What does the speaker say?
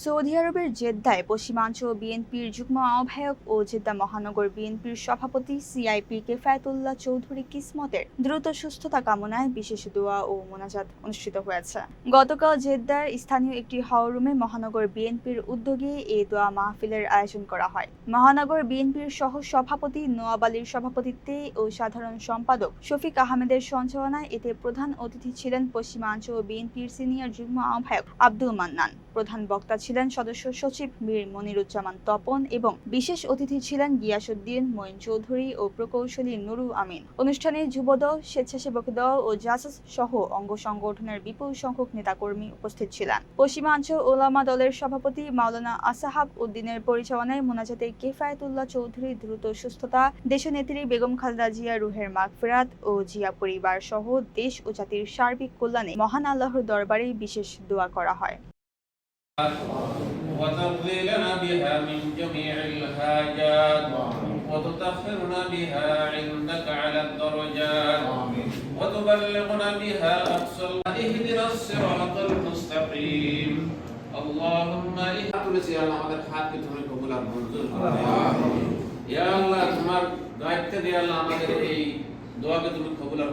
Saudi আরবের জেদ্দায় পশ্চিমাঞ্চল বিএনপির যুগ্ম আহ্বায়ক ও জেদ্দা মহানগর বিএনপির সভাপতি সিআইপি কেফায়েতুল্লাহ চৌধুরী কিসমতের দ্রুত সুস্থতা কামনায় বিশেষ দোয়া ও মোনাজাত অনুষ্ঠিত হয়েছে। গতকাল জেদ্দার স্থানীয় একটি হল রুমে মহানগর বিএনপির উদ্যোগে এই দোয়া মাহফিলের আয়োজন করা হয়। মহানগর বিএনপির সহ সভাপতি নোয়াব আলীর সভাপতিত্বে ও সাধারণ সম্পাদক শফিক আহমেদের সঞ্চালনায় এতে প্রধান অতিথি ছিলেন পশ্চিমাঞ্চল বিএনপির সিনিয়র যুগ্ম আহ্বায়ক আব্দুল মান্নান। প্রধান বক্তা ছিলেন সদস্য সচিব মীর মনিরুজ্জামান তপন এবং বিশেষ অতিথি ছিলেন গিয়াসউদ্দিন মঈন চৌধুরী ও প্রকৌশলী নুরুল আমিন। অনুষ্ঠানে যুবদল, স্বেচ্ছাসেবক দল ও জাসাস সহ অঙ্গ সংগঠনের বিপুল সংখ্যক নেতাকর্মী উপস্থিত ছিলেন। পশ্চিমাঞ্চল ওলামা দলের সভাপতি মাওলানা আসাহাব উদ্দিনের পরিচালনায় মোনাজাতে কেফায়েতুল্লাহ চৌধুরীর দ্রুত সুস্থতা, দেশনেত্রী বেগম খালেদা জিয়া রুহের মাগফিরাত ও জিয়া পরিবার সহ দেশ ও জাতির সার্বিক কল্যাণে মহান আল্লাহর দরবারে বিশেষ দোয়া করা হয়। وتقضي لنا بها من جميع الحاجات وتطهرنا بها عندك على الدرجات وتبلغنا بها أقصى اهدنا الصراط المستقيم اللهم আমাদের হাতকে ধরে কবুল আর মঞ্জুর করো ইয়া আল্লাহ তোমার দায়িত্ব দিয়ে আল্লাহ আমাদের এই দোয়াকে তুমি কবুল আর